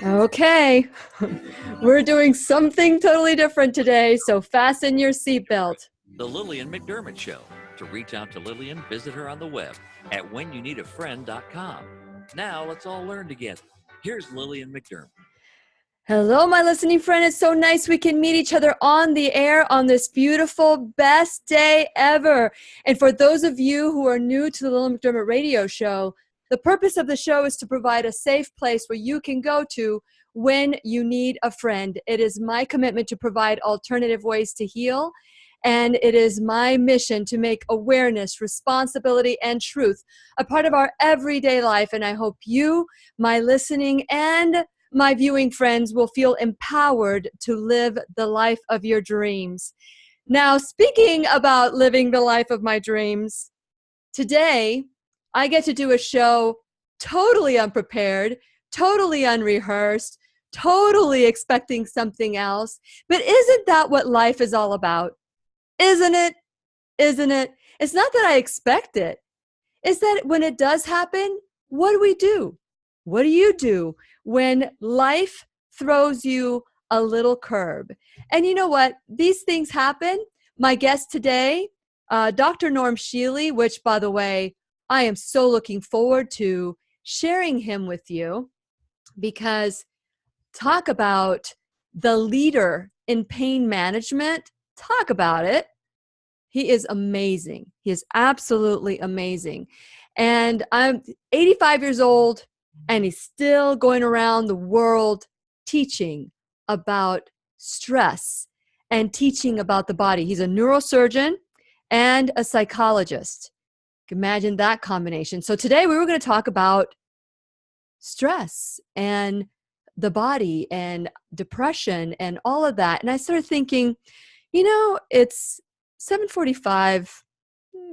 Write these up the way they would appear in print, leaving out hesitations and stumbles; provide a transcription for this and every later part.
Okay, we're doing something totally different today, so fasten your seatbelt. The Lillian McDermott Show. To reach out to Lillian, visit her on the web at whenyouneedafriend.com. Now let's all learn together. Here's Lillian McDermott. Hello, my listening friend. It's so nice we can meet each other on the air on this beautiful, best day ever. And for those of you who are new to the Lillian McDermott radio show, the purpose of the show is to provide a safe place where you can go to when you need a friend. It is my commitment to provide alternative ways to heal. And it is my mission to make awareness, responsibility, and truth a part of our everyday life. And I hope you, my listening and my viewing friends, will feel empowered to live the life of your dreams. Now, speaking about living the life of my dreams, today I get to do a show totally unprepared, totally unrehearsed, totally expecting something else. But isn't that what life is all about? Isn't it? Isn't it? It's not that I expect it. It's that when it does happen, what do we do? What do you do when life throws you a little curb? And you know what? These things happen. My guest today, Dr. Norm Schiele, which, by the way, I am so looking forward to sharing him with you, because talk about the leader in pain management. Talk about it. He is amazing. He is absolutely amazing. And I'm 85 years old, and he's still going around the world teaching about stress and teaching about the body. He's a neurosurgeon and a psychologist. Imagine that combination. So today we were going to talk about stress and the body and depression and all of that. And I started thinking, it's 7:45.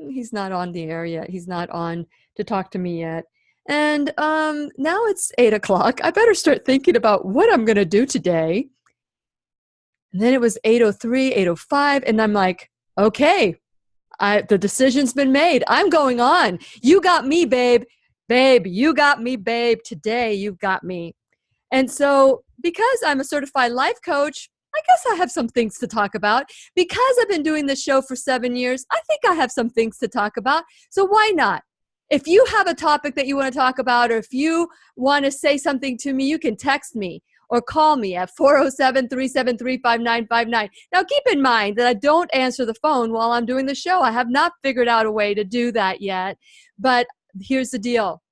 He's not on the air yet. He's not on to talk to me yet. And now it's 8 o'clock. I better start thinking about what I'm going to do today. And then it was 8:03, 8:05. And I'm like, okay, the decision's been made. I'm going on. You got me, babe. Babe, you got me, babe. Today, you got me. And so because I'm a certified life coach, I guess I have some things to talk about. Because I've been doing this show for 7 years, I think I have some things to talk about. So why not? If you have a topic that you want to talk about, or if you want to say something to me, you can text me or call me at 407-373-5959. Now, keep in mind that I don't answer the phone while I'm doing the show. I have not figured out a way to do that yet. But here's the deal.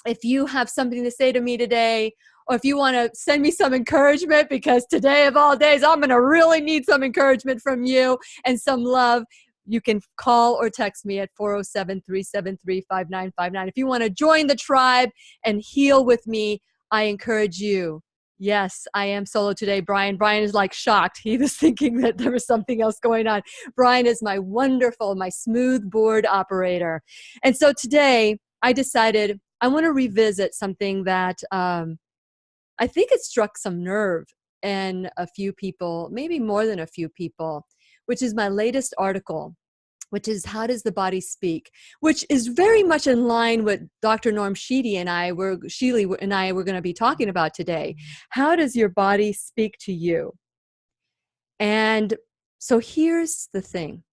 If you have something to say to me today, or if you want to send me some encouragement, because today of all days, I'm going to really need some encouragement from you and some love, you can call or text me at 407-373-5959. If you want to join the tribe and heal with me, I encourage you. Yes, I am solo today, Brian. Brian is like shocked. He was thinking that there was something else going on. Brian is my smooth board operator. And so today I decided I want to revisit something that I think it struck some nerve in a few people, maybe more than a few people, which is my latest article, which is How Does the Body Speak?, which is very much in line with Dr. Norm Schiele and I were going to be talking about today. How does your body speak to you? And so here's the thing.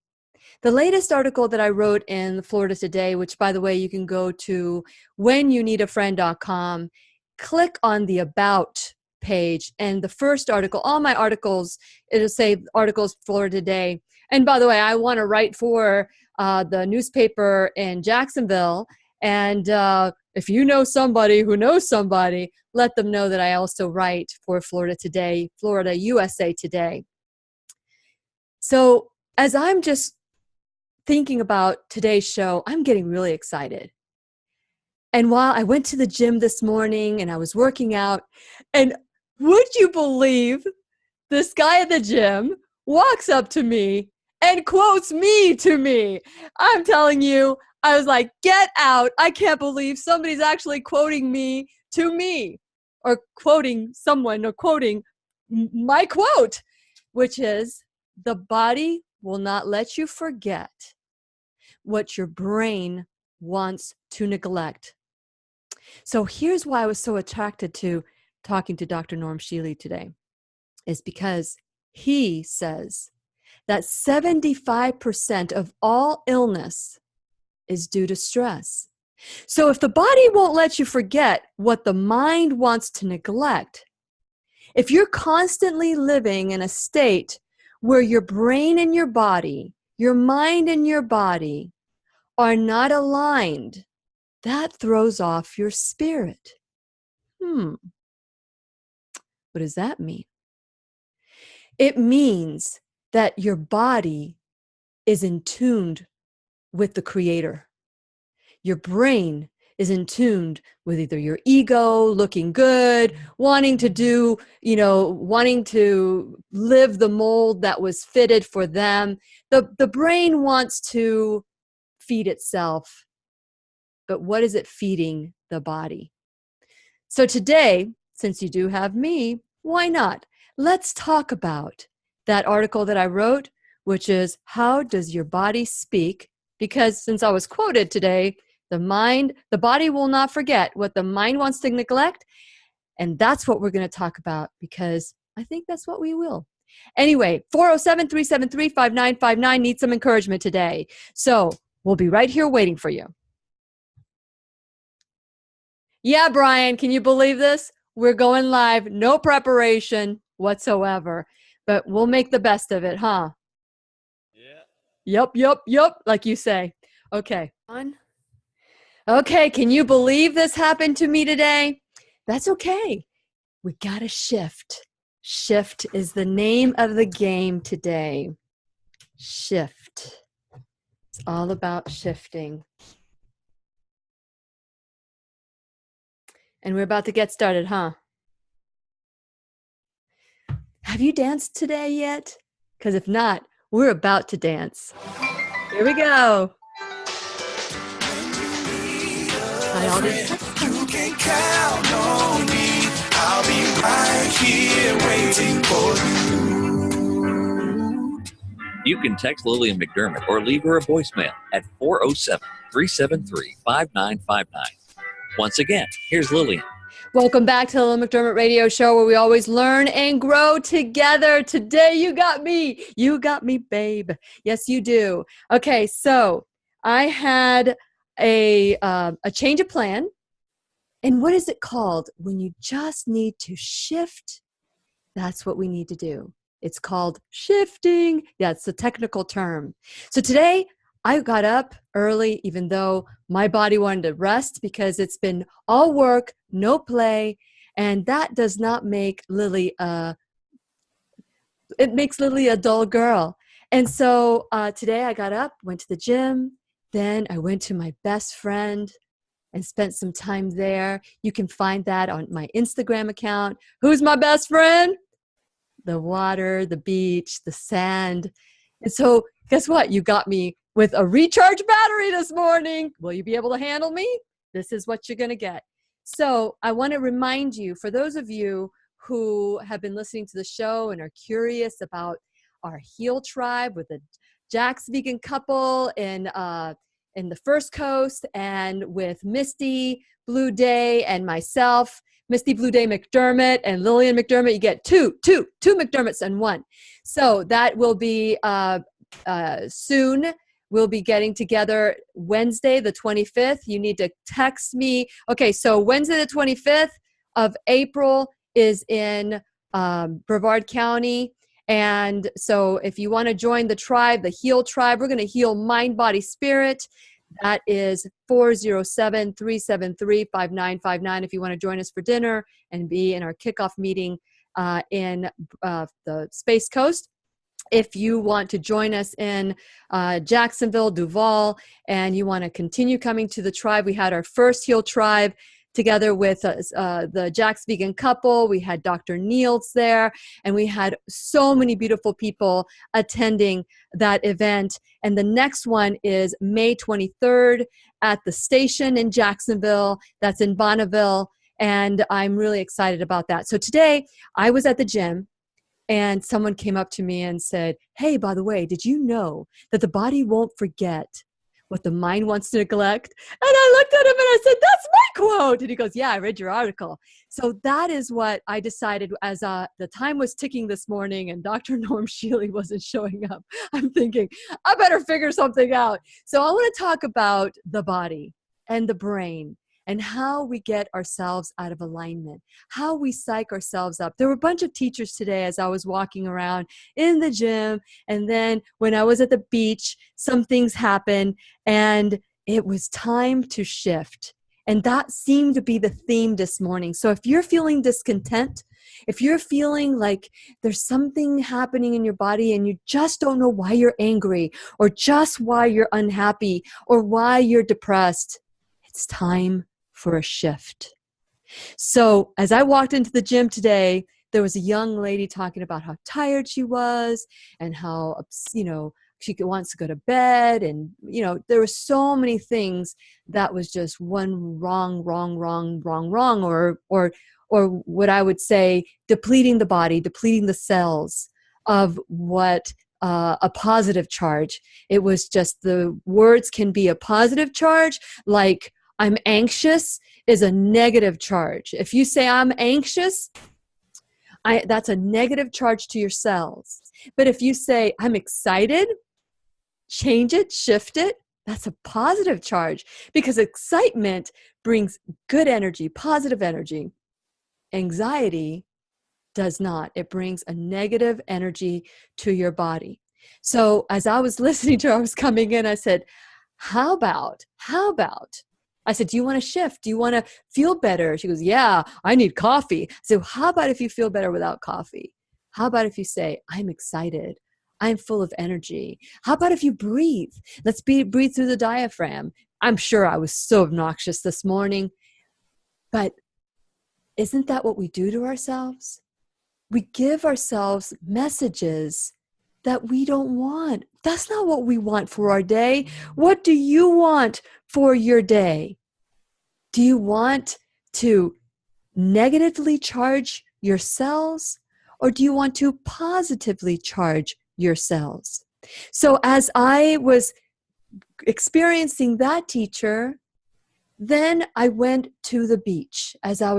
The latest article that I wrote in Florida Today, which, by the way, you can go to whenyouneedafriend.com, click on the About page, and the first article, all my articles, it'll say Articles Florida Today. And by the way, I want to write for the newspaper in Jacksonville. And if you know somebody who knows somebody, let them know that I also write for Florida Today, Florida USA Today. So as I'm just thinking about today's show, I'm getting really excited. And while I went to the gym this morning and I was working out, and would you believe this guy at the gym walks up to me and quotes me to me? I'm telling you, I was like, get out. I can't believe somebody's actually quoting me to me, or quoting someone, or quoting my quote, which is, the body will not let you forget what your brain wants to neglect. So here's why I was so attracted to talking to Dr. Norm Schiele today, is because he says that 75% of all illness is due to stress. So if the body won't let you forget what the mind wants to neglect, if you're constantly living in a state where your brain and your body, your mind and your body are not aligned, that throws off your spirit. What does that mean? It means that your body is in tune with the Creator. Your brain is in tune with either your ego, looking good, wanting to live the mold that was fitted for them. The brain wants to feed itself, but what is it feeding the body? So today, since you do have me, why not? Let's talk about that article that I wrote, which is How Does Your Body Speak? Because since I was quoted today, the body will not forget what the mind wants to neglect. And that's what we're going to talk about, because I think that's what we will. Anyway, 407-373-5959 needs some encouragement today. So we'll be right here waiting for you. Yeah, Brian, can you believe this? We're going live, no preparation whatsoever, but we'll make the best of it, huh? Yeah. Yep, like you say. Okay. Okay, can you believe this happened to me today? That's okay. We got to shift. Shift is the name of the game today. Shift. It's all about shifting. And we're about to get started, huh? Have you danced today yet? Because if not, we're about to dance. Here we go. You can count on me. I'll be right here waiting for you. You can text Lillian McDermott or leave her a voicemail at 407-373-5959. Once again, here's Lillian. Welcome back to the Lillian McDermott Radio Show, where we always learn and grow together. Today, you got me. You got me, babe. Yes, you do. Okay, so I had a change of plan. And what is it called? When you just need to shift, that's what we need to do. It's called shifting. Yeah, it's a technical term. So today, I got up early, even though my body wanted to rest, because it's been all work, no play, and that does not make Lily it makes Lily a dull girl. And so today I got up, went to the gym, then I went to my best friend and spent some time there. You can find that on my Instagram account. Who's my best friend? The water, the beach, the sand. And so guess what? You got me with a recharge battery this morning. Will you be able to handle me? This is what you're going to get. So I want to remind you, for those of you who have been listening to the show and are curious about our Heal Tribe with the Jack's vegan couple in the First Coast, and with Misty Blue Day and myself, Misty Blue Day McDermott and Lillian McDermott, you get two McDermotts and one. So that will be soon. We'll be getting together Wednesday, the 25th. You need to text me. Okay, so Wednesday, the 25th of April is in Brevard County. And so if you want to join the tribe, the Heal Tribe, we're going to heal mind, body, spirit. That is 407-373-5959 if you want to join us for dinner and be in our kickoff meeting in the Space Coast. If you want to join us in Jacksonville, Duval, and you want to continue coming to the tribe, we had our first Heal Tribe together with the Jack's Vegan couple. We had Dr. Niels there, and we had so many beautiful people attending that event. And the next one is May 23rd at the station in Jacksonville. That's in Bonneville, and I'm really excited about that. So today, I was at the gym, and someone came up to me and said, hey, by the way, did you know that the body won't forget what the mind wants to neglect. And I looked at him and I said, that's my quote. And he goes, yeah, I read your article. So that is what I decided as the time was ticking this morning and Dr. Norm Schiele wasn't showing up. I'm thinking, I better figure something out. So I want to talk about the body and the brain and how we get ourselves out of alignment, how we psych ourselves up. There were a bunch of teachers today as I was walking around in the gym. And then when I was at the beach, some things happened and it was time to shift. And that seemed to be the theme this morning. So if you're feeling discontent, if you're feeling like there's something happening in your body and you just don't know why you're angry or just why you're unhappy or why you're depressed, it's time for a shift. So as I walked into the gym today, there was a young lady talking about how tired she was and how, she wants to go to bed. And, there were so many things that was just one wrong, or what I would say, depleting the body, depleting the cells of what a positive charge. It was just the words can be a positive charge, like I'm anxious is a negative charge. If you say I'm anxious, that's a negative charge to your cells. But if you say I'm excited, change it, shift it, that's a positive charge because excitement brings good energy, positive energy. Anxiety does not. It brings a negative energy to your body. So as I was listening to her, I was coming in, I said, how about, I said, do you want to shift? Do you want to feel better? She goes, yeah, I need coffee. I said, how about if you feel better without coffee? How about if you say, I'm excited. I'm full of energy. How about if you breathe? Let's breathe through the diaphragm. I'm sure I was so obnoxious this morning, but isn't that what we do to ourselves? We give ourselves messages that we don't want. That's not what we want for our day. What do you want for your day? Do you want to negatively charge your cells, or do you want to positively charge your cells? So as I was experiencing that teacher, then I went to the beach. As I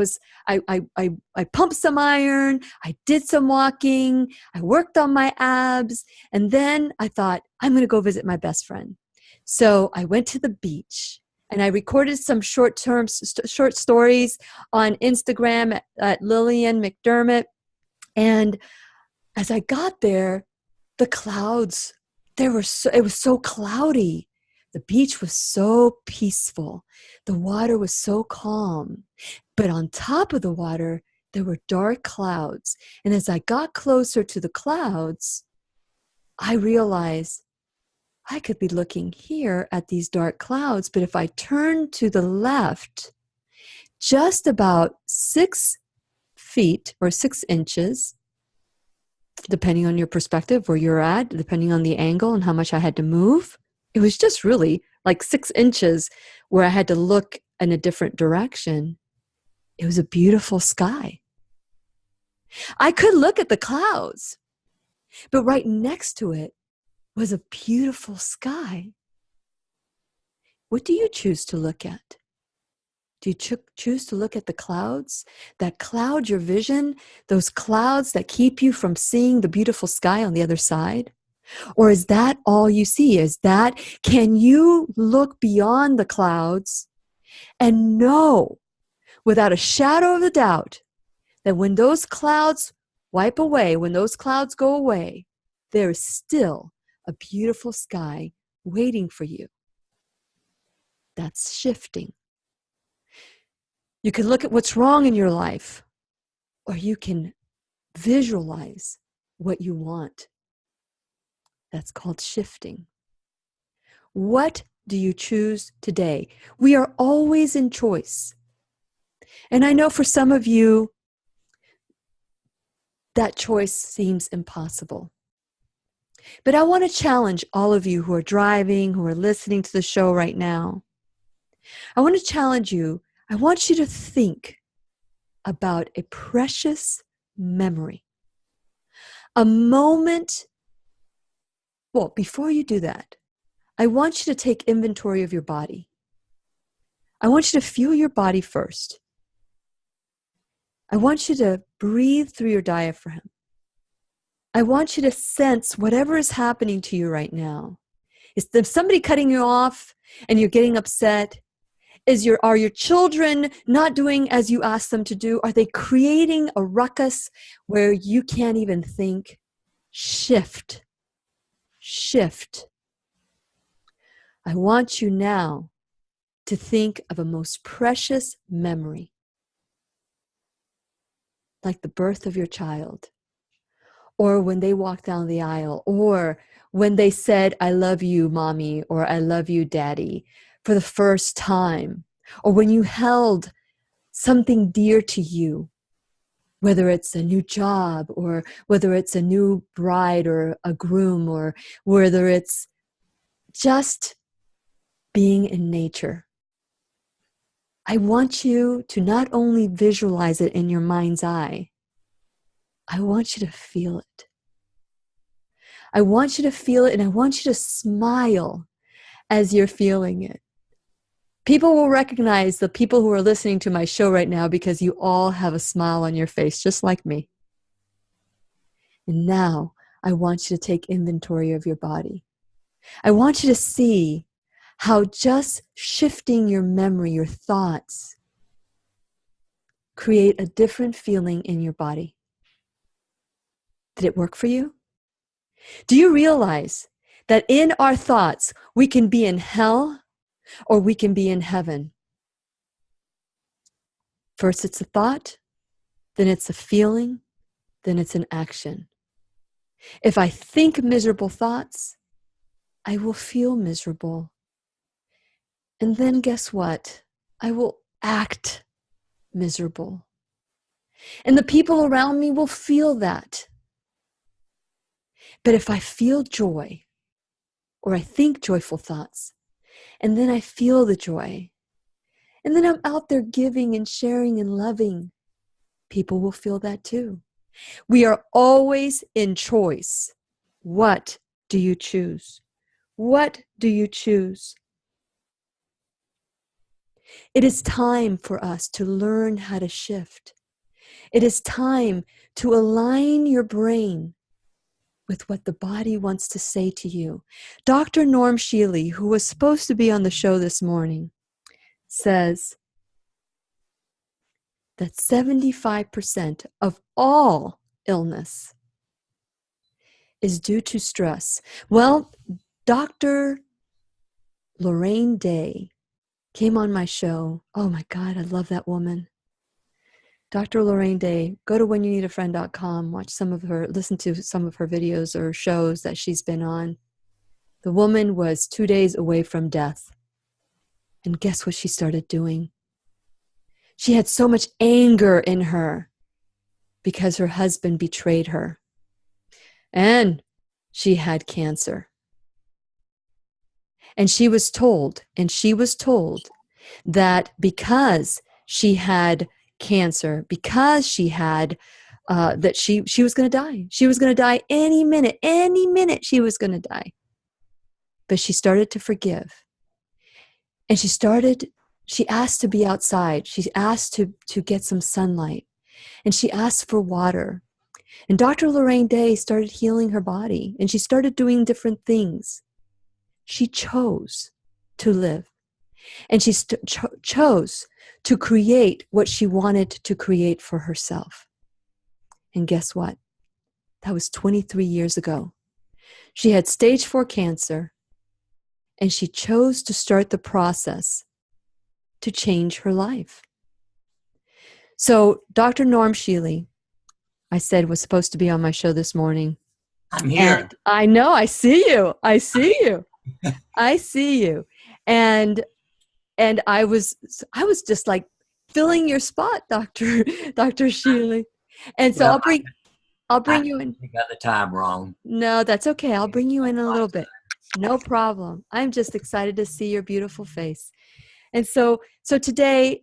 pumped some iron, I did some walking, I worked on my abs, and then I thought, I'm going to go visit my best friend. So I went to the beach and I recorded some short stories on Instagram at Lillian McDermott. And as I got there, the clouds, it was so cloudy. The beach was so peaceful. The water was so calm. But on top of the water, there were dark clouds. And as I got closer to the clouds, I realized I could be looking here at these dark clouds. But if I turn to the left, just about 6 feet or 6 inches, depending on your perspective, where you're at, depending on the angle and how much I had to move, it was just really like 6 inches where I had to look in a different direction. It was a beautiful sky. I could look at the clouds, but right next to it was a beautiful sky. What do you choose to look at? Do you choose to look at the clouds that cloud your vision, those clouds that keep you from seeing the beautiful sky on the other side? Or is that all you see? Can you look beyond the clouds and know without a shadow of a doubt that when those clouds wipe away, when those clouds go away, there is still a beautiful sky waiting for you? That's shifting. You can look at what's wrong in your life, or you can visualize what you want. That's called shifting. What do you choose today? We are always in choice. And I know for some of you, that choice seems impossible. But I want to challenge all of you who are driving, who are listening to the show right now. I want to challenge you. I want you to think about a precious memory. A moment. Well, before you do that, I want you to take inventory of your body. I want you to feel your body first. I want you to breathe through your diaphragm. I want you to sense whatever is happening to you right now. Is there somebody cutting you off and you're getting upset? Are your children not doing as you ask them to do? Are they creating a ruckus where you can't even think? Shift. Shift. I want you now to think of a most precious memory, like the birth of your child, or when they walked down the aisle, or when they said, I love you, mommy, or I love you, daddy, for the first time, or when you held something dear to you, whether it's a new job, or whether it's a new bride or a groom, or whether it's just being in nature. I want you to not only visualize it in your mind's eye, I want you to feel it. I want you to feel it, and I want you to smile as you're feeling it. People will recognize the people who are listening to my show right now because you all have a smile on your face, just like me. And now I want you to take inventory of your body. I want you to see how just shifting your memory, your thoughts, create a different feeling in your body. Did it work for you? Do you realize that in our thoughts, we can be in hell or we can be in heaven? First it's a thought, then it's a feeling, then it's an action. If I think miserable thoughts, I will feel miserable. And then guess what? I will act miserable. And the people around me will feel that. But if I feel joy, or I think joyful thoughts, and then I feel the joy, and then I'm out there giving and sharing and loving, people will feel that too. We are always in choice. What do you choose? What do you choose? It is time for us to learn how to shift. It is time to align your brain with what the body wants to say to you. Dr. Norm Schiele, who was supposed to be on the show this morning, says that 75% of all illness is due to stress. Well, Dr. Lorraine Day came on my show. Oh my God, I love that woman. Dr. Lorraine Day, go to whenyouneedafriend.com, watch some of her, listen to some of her videos or shows that she's been on. The woman was 2 days away from death. And guess what she started doing? She had so much anger in her because her husband betrayed her. And she had cancer. And she was told that because she had cancer, because she had, that she was going to die. She was going to die any minute she was going to die. But she started to forgive. And she asked to be outside. She asked to get some sunlight. And she asked for water. And Dr. Lorraine Day started healing her body. And she started doing different things. She chose to live. And she chose to create what she wanted to create for herself. And guess what? That was 23 years ago. She had stage 4 cancer, and she chose to start the process to change her life. So Dr. Norm Schiele, I said, was supposed to be on my show this morning. I'm here. And I know, I see you. I see you. I see you. And I was just like filling your spot, Dr. Shealy. And so Well, I'll bring you in. You got the time wrong. No, that's okay. I'll bring you in a little bit. No problem. I'm just excited to see your beautiful face. And so today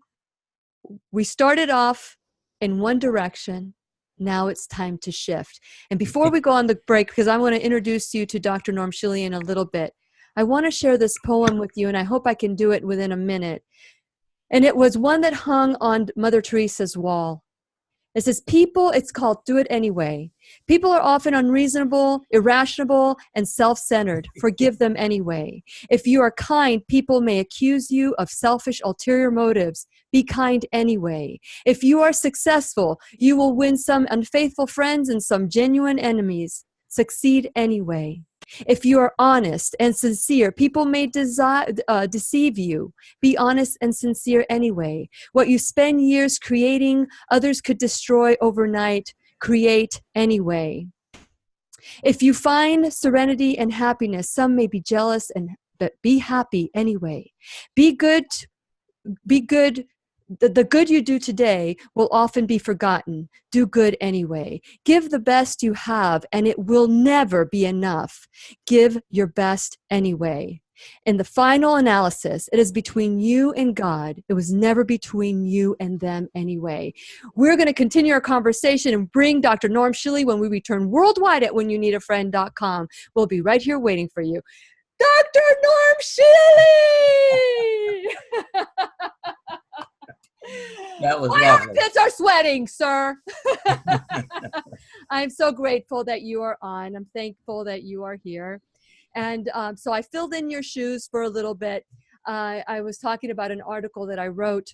we started off in one direction. Now it's time to shift. And before we go on the break, because I want to introduce you to Dr. Norm Schiele in a little bit, I want to share this poem with you, and I hope I can do it within a minute. And it was one that hung on Mother Teresa's wall. It says, it's called Do It Anyway. People are often unreasonable, irrational, and self-centered. Forgive them anyway. If you are kind, people may accuse you of selfish, ulterior motives. Be kind anyway. If you are successful, you will win some unfaithful friends and some genuine enemies. Succeed anyway. If you are honest and sincere, people may deceive you. Be honest and sincere anyway. What you spend years creating, others could destroy overnight. Create anyway. If you find serenity and happiness, some may be jealous, but be happy anyway. Be good. The good you do today will often be forgotten. Do good anyway. Give the best you have, and it will never be enough. Give your best anyway. In the final analysis, it is between you and God. It was never between you and them anyway. We're going to continue our conversation and bring Dr. Norm Schiele when we return worldwide at whenyouneedafriend.com. We'll be right here waiting for you. Dr. Norm Schiele! That was My lovely. armpits are sweating, sir. I'm so grateful that you are on. I'm thankful that you are here. And so I filled in your shoes for a little bit. I was talking about an article that I wrote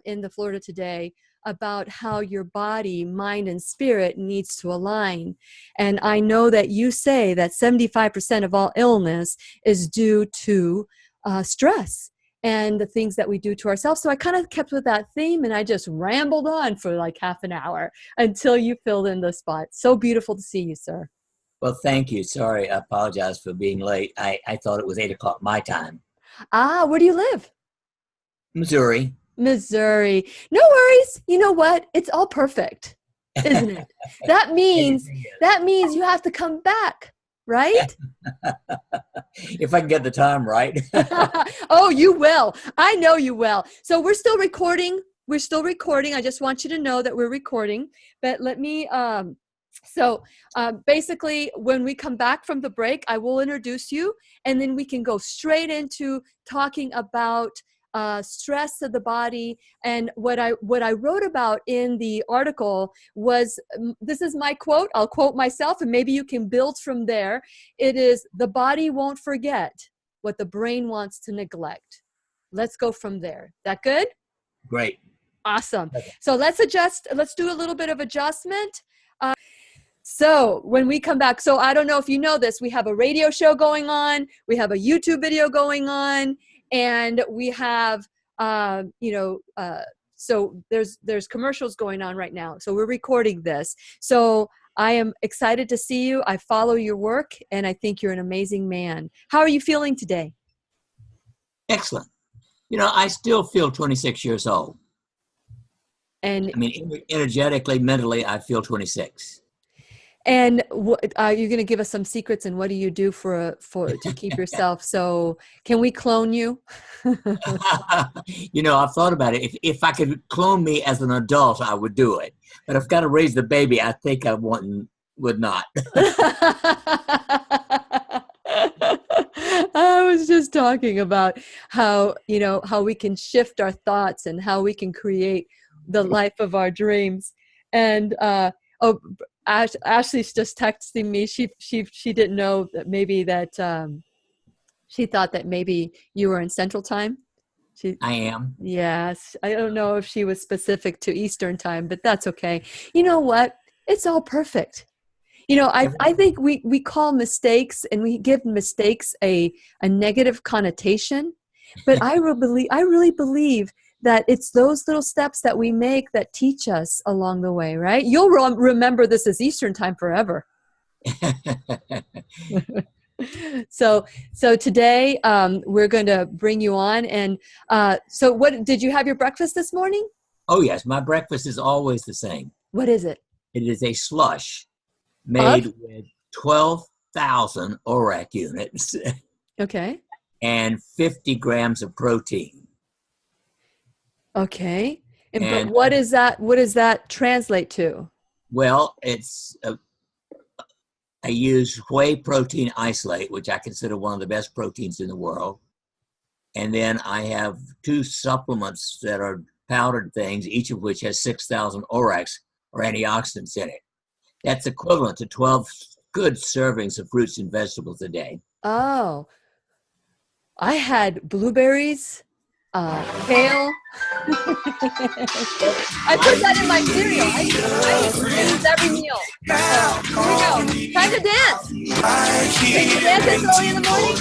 in the Florida Today about how your body, mind, and spirit needs to align. And I know that you say that 75% of all illness is due to stress and the things that we do to ourselves. So I kind of kept with that theme, and I just rambled on for like half an hour until you filled in the spot. So beautiful to see you, sir. Well, thank you. Sorry, I apologize for being late. I thought it was 8 o'clock my time. Ah, where do you live? Missouri. Missouri. No worries. You know what? It's all perfect, isn't it? That means you have to come back, right? If I can get the time right. Oh, you will. I know you will. So we're still recording. I just want you to know that we're recording. But let me, basically, when we come back from the break, I will introduce you, and then we can go straight into talking about stress of the body. And what I wrote about in the article was, this is my quote. I'll quote myself, and maybe you can build from there. It is, the body won't forget what the brain wants to neglect. Let's go from there. That good? Great. Awesome. Okay. So let's do a little bit of adjustment. So when we come back, so I don't know if you know this, we have a radio show going on, we have a YouTube video going on, and we have, so there's commercials going on right now. So we're recording this. So I am excited to see you. I follow your work, and I think you're an amazing man. How are you feeling today? Excellent. I still feel 26 years old. And I mean, energetically, mentally, I feel 26. And are you going to give us some secrets, and what do you do to keep yourself? So can we clone you? I've thought about it. If I could clone me as an adult, I would do it. But if I've got to raise the baby, I think I would not. I was just talking about how we can shift our thoughts and how we can create the life of our dreams. And Ashley's just texting me. She didn't know that she thought that maybe you were in Central Time. I am. Yes. I don't know if she was specific to Eastern Time, but that's okay. You know what? It's all perfect. I think we call mistakes, and we give mistakes a negative connotation, but I really believe that it's those little steps that we make that teach us along the way, right? You'll remember this as Eastern Time forever. So today we're going to bring you on. And so what, did you have your breakfast this morning? Oh, yes. My breakfast is always the same. What is it? It is a slush made with 12,000 ORAC units. Okay. And 50 grams of protein. Okay. But what is that? What does that translate to? Well, it's I use whey protein isolate, which I consider one of the best proteins in the world. And then I have 2 supplements that are powdered things, each of which has 6,000 ORACs or antioxidants in it. That's equivalent to 12 good servings of fruits and vegetables a day. Oh, I had blueberries, kale. I put that in my cereal. I use every meal. Here we go. Time to dance. Can you dance this early in the morning?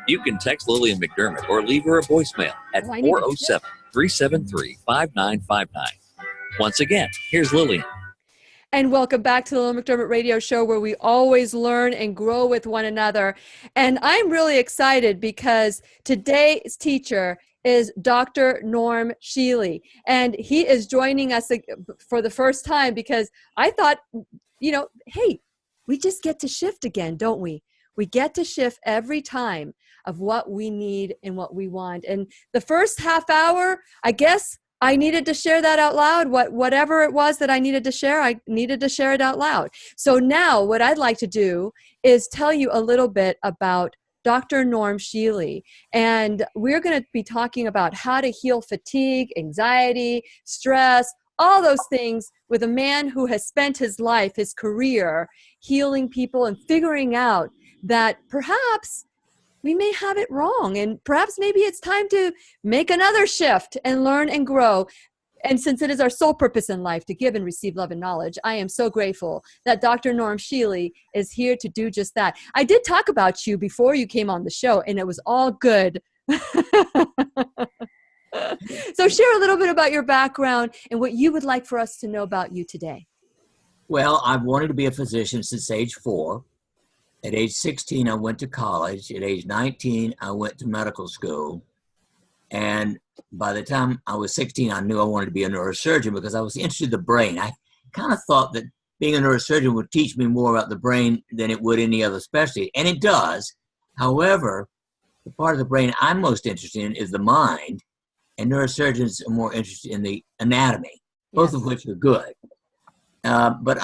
You can text Lillian McDermott or leave her a voicemail at 407-373-5959. Once again, here's Lillian. And welcome back to the Lillian McDermott Radio Show, where we always learn and grow with one another. And I'm really excited because today's teacher is Dr. Norm Schiele. And he is joining us for the first time because I thought, hey, we just get to shift again, don't we? We get to shift every time of what we need and what we want. And the first half hour, I guess, I needed to share that out loud. Whatever it was that I needed to share, I needed to share it out loud. So now what I'd like to do is tell you a little bit about Dr. Norm Schiele. And we're going to be talking about how to heal fatigue, anxiety, stress, all those things with a man who has spent his life, his career, healing people and figuring out that perhaps we may have it wrong, and perhaps maybe it's time to make another shift and learn and grow. And since it is our sole purpose in life to give and receive love and knowledge, I am so grateful that Dr. Norm Schiele is here to do just that. I did talk about you before you came on the show, and it was all good. So share a little bit about your background and what you would like for us to know about you today. Well, I've wanted to be a physician since age 4. At age 16, I went to college. At age 19, I went to medical school. And by the time I was 16, I knew I wanted to be a neurosurgeon because I was interested in the brain. I kind of thought that being a neurosurgeon would teach me more about the brain than it would any other specialty. And it does. However, the part of the brain I'm most interested in is the mind. And neurosurgeons are more interested in the anatomy, both of which are good. But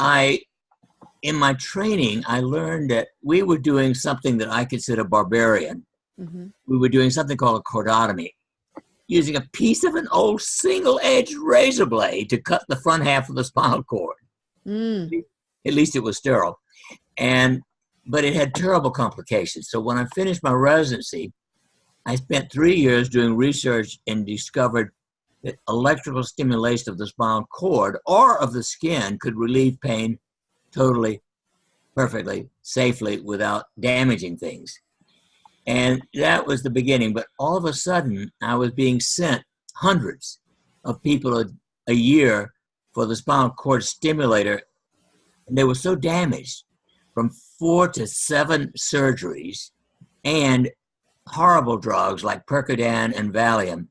in my training, I learned that we were doing something that I consider barbarian. Mm-hmm. We were doing something called a cordotomy, using a piece of an old single-edged razor blade to cut the front half of the spinal cord. At least it was sterile. But it had terrible complications. So when I finished my residency, I spent 3 years doing research and discovered that electrical stimulation of the spinal cord or of the skin could relieve pain totally, perfectly, safely, without damaging things. And that was the beginning. But all of a sudden, I was being sent hundreds of people a year for the spinal cord stimulator. And they were so damaged from 4 to 7 surgeries and horrible drugs like Percodan and Valium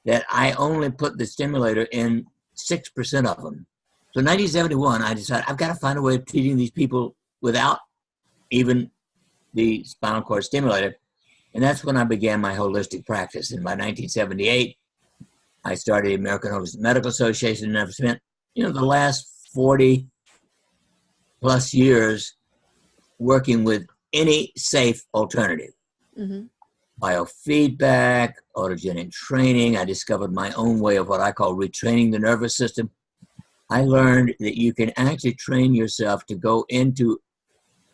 that I only put the stimulator in 6% of them. So in 1971, I decided I've got to find a way of treating these people without even the spinal cord stimulator. And that's when I began my holistic practice. And by 1978, I started the American Holistic Medical Association, and I've spent, the last 40 plus years working with any safe alternative. Mm-hmm. Biofeedback, autogenic training. I discovered my own way of what I call retraining the nervous system. I learned that you can actually train yourself to go into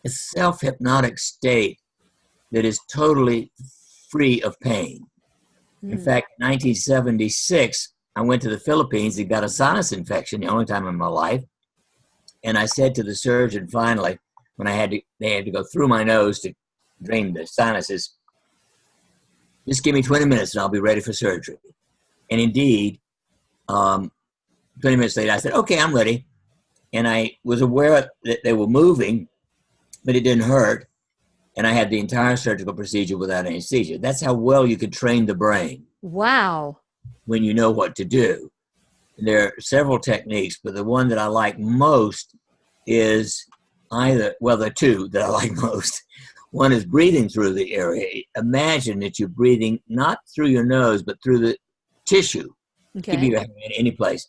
a self-hypnotic state that is totally free of pain. In fact, in 1976, I went to the Philippines and got a sinus infection, the only time in my life. And I said to the surgeon finally, when they had to go through my nose to drain the sinuses, just give me 20 minutes and I'll be ready for surgery. And indeed, 20 minutes later, I said, okay, I'm ready. And I was aware that they were moving, but it didn't hurt. And I had the entire surgical procedure without anesthesia. That's how well you can train the brain. Wow. When you know what to do. There are several techniques, but the one that I like most is there are 2 that I like most. One is breathing through the area. Imagine that you're breathing not through your nose, but through the tissue. Okay. Give you a hand in any place.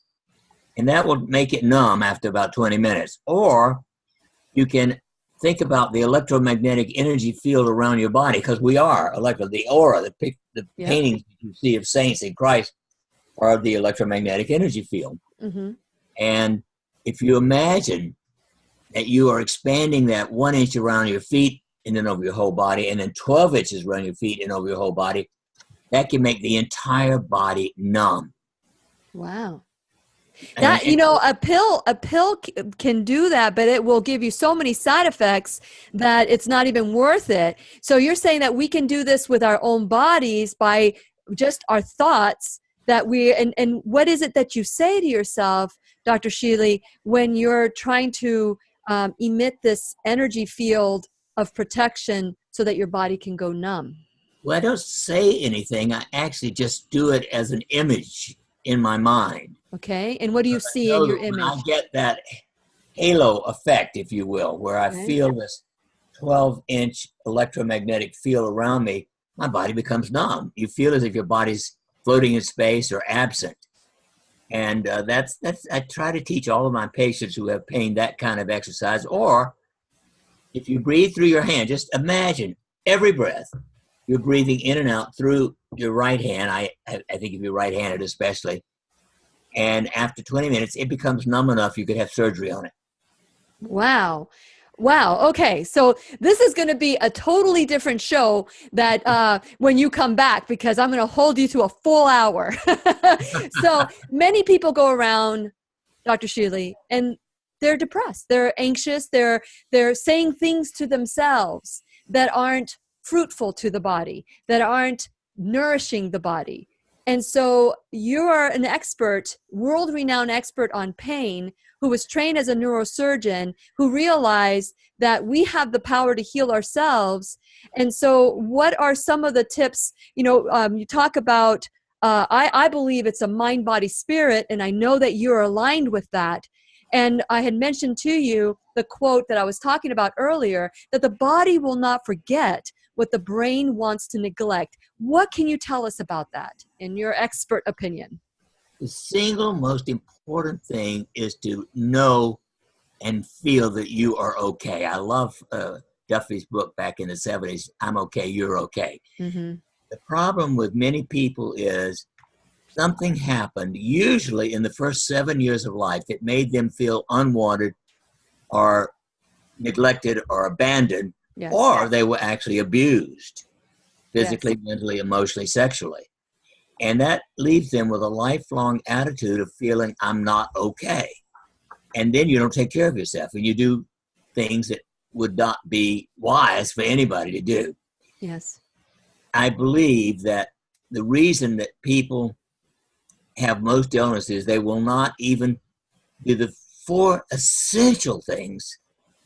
and that will make it numb after about 20 minutes. Or you can think about the electromagnetic energy field around your body, because we are the aura, the paintings you see of saints in Christ are the electromagnetic energy field. Mm-hmm. And if you imagine that you are expanding that 1 inch around your feet and then over your whole body, and then 12 inches around your feet and over your whole body, that can make the entire body numb. Wow. That, a pill can do that, but it will give you so many side effects that it's not even worth it. So you're saying that we can do this with our own bodies by just our thoughts that and what is it that you say to yourself, Dr. Shealy, when you're trying to emit this energy field of protection so that your body can go numb? Well, I don't say anything. I actually just do it as an image in my mind. Okay. And what do you see in your image? I get that halo effect, if you will, where I feel this 12-inch electromagnetic field around me, my body becomes numb. You feel as if your body's floating in space or absent. And that's I try to teach all of my patients who have pain that kind of exercise. Or if you breathe through your hand, just imagine every breath you're breathing in and out through your right hand. I think if you're right-handed especially. And after 20 minutes, it becomes numb enough you could have surgery on it. Wow. Okay. So this is going to be a totally different show that when you come back, because I'm going to hold you to a full hour. So many people go around, Dr. Shealy, and they're depressed. They're anxious. They're saying things to themselves that aren't fruitful to the body, that aren't nourishing the body. And so you are an expert, world-renowned expert on pain, who was trained as a neurosurgeon, who realized that we have the power to heal ourselves. And so what are some of the tips? You talk about, I believe it's a mind, body, spirit, and I know that you're aligned with that. And I had mentioned to you the quote that I was talking about earlier, that the body will not forget what the brain wants to neglect. What can you tell us about that in your expert opinion? The single most important thing is to know and feel that you are okay. I love Duffy's book back in the 70s, I'm okay, you're okay. Mm-hmm. The problem with many people is something happened, usually in the first 7 years of life, that made them feel unwanted or neglected or abandoned. Yes. Or they were actually abused physically, mentally, emotionally, sexually. And that leaves them with a lifelong attitude of feeling I'm not okay. And then you don't take care of yourself and you do things that would not be wise for anybody to do. Yes. I believe that the reason that people have most illnesses, they will not even do the 4 essential things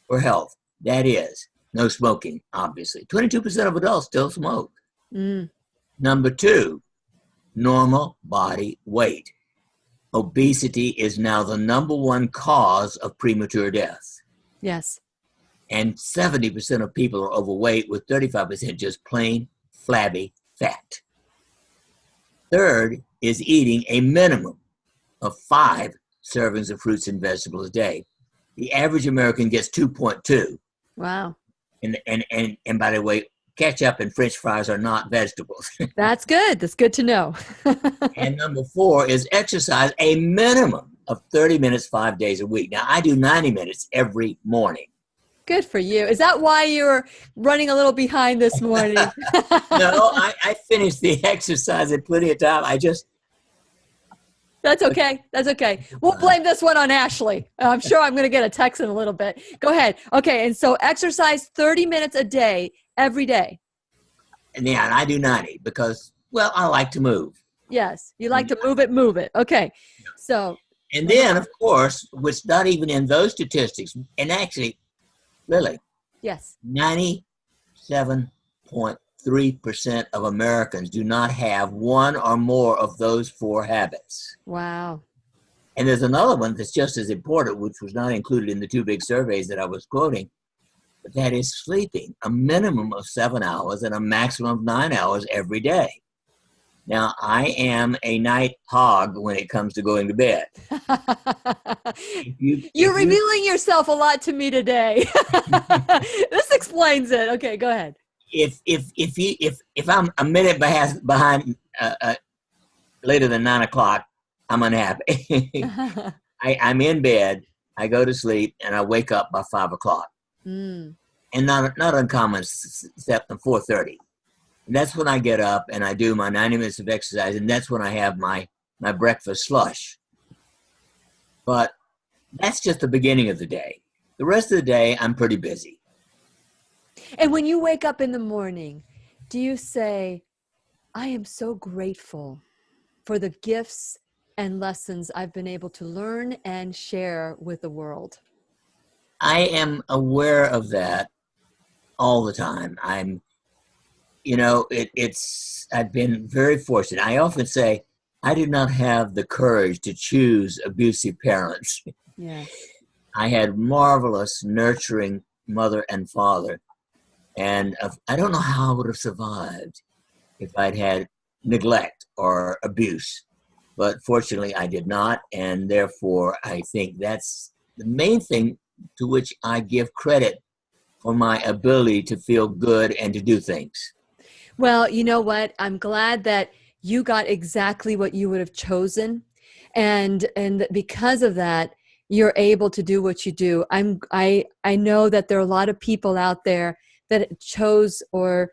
for health. That is, no smoking, obviously. 22% of adults still smoke. Mm. Number 2, normal body weight. Obesity is now the number 1 cause of premature death. Yes. And 70% of people are overweight, with 35% just plain flabby fat. Third is eating a minimum of 5 servings of fruits and vegetables a day. The average American gets 2.2. Wow. And by the way, ketchup and French fries are not vegetables. That's good. That's good to know. And number 4 is exercise a minimum of 30 minutes, 5 days a week. Now, I do 90 minutes every morning. Good for you. Is that why you're running a little behind this morning? No, I finished the exercise in plenty of time. That's okay. That's okay. We'll blame this one on Ashley. I'm sure I'm going to get a text in a little bit. Go ahead. Okay. And so exercise 30 minutes a day, every day. And I do 90 because, well, I like to move. Yes. You like to move it. Okay. So. And then, of course, what's not even in those statistics, and actually, Lily. Yes. 97.3% of Americans do not have one or more of those 4 habits. Wow. And there's another one that's just as important, which was not included in the 2 big surveys that I was quoting, but that is sleeping a minimum of 7 hours and a maximum of 9 hours every day. Now, I am a night hog when it comes to going to bed. You're revealing yourself a lot to me today. This explains it. Okay, go ahead. If I'm a minute behind later than 9 o'clock, I'm unhappy. I'm in bed, I go to sleep, and I wake up by 5 o'clock. And not uncommon, except at 4:30. And that's when I get up and I do my 90 minutes of exercise, and that's when I have my breakfast slush. But that's just the beginning of the day. The rest of the day, I'm pretty busy. And when you wake up in the morning, do you say, I am so grateful for the gifts and lessons I've been able to learn and share with the world? I am aware of that all the time. I've been very fortunate. I often say I did not have the courage to choose abusive parents. Yeah. I had marvelous, nurturing mother and father. And I don't know how I would have survived if I'd had neglect or abuse. But fortunately, I did not. And therefore, I think that's the main thing to which I give credit for my ability to feel good and to do things. Well, you know what? I'm glad that you got exactly what you would have chosen. And because of that, you're able to do what you do. I know that there are a lot of people out there that chose, or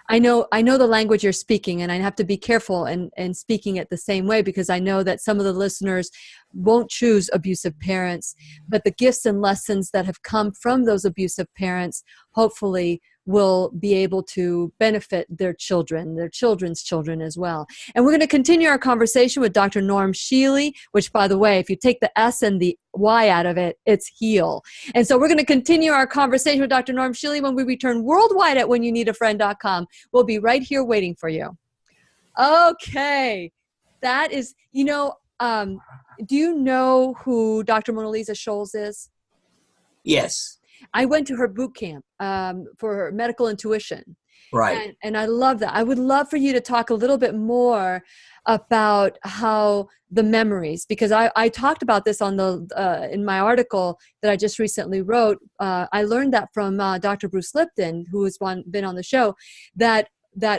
I know the language you're speaking, and I have to be careful and speaking it the same way, because I know that some of the listeners won't choose abusive parents, but the gifts and lessons that have come from those abusive parents hopefully will be able to benefit their children, their children's children as well. And we're going to continue our conversation with Dr. Norm Schiele, which, by the way, if you take the S and the Y out of it, it's heal. And so we're going to continue our conversation with Dr. Norm Schiele when we return worldwide at whenyounneedafriend.com. We'll be right here waiting for you. Okay. That is, do you know who Dr. Mona Lisa Scholes is? Yes. I went to her boot camp for medical intuition. Right. And I love that. I would love for you to talk a little bit more about how the memories, because I talked about this on in my article that I just recently wrote. I learned that from Dr. Bruce Lipton, who has been on the show, that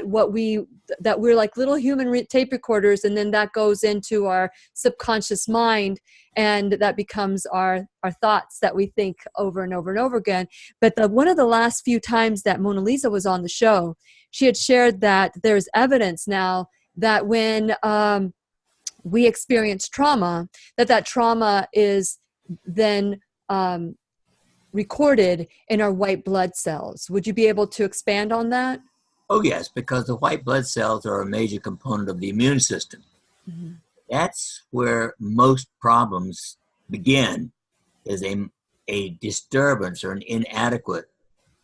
we're like little human tape recorders, and then that goes into our subconscious mind, and that becomes our thoughts that we think over and over and over again. But one of the last few times that Mona Lisa was on the show, she had shared that there's evidence now that when we experience trauma, that trauma is then recorded in our white blood cells. Would you be able to expand on that? Oh, yes, because the white blood cells are a major component of the immune system. Mm-hmm. That's where most problems begin, is a disturbance or an inadequate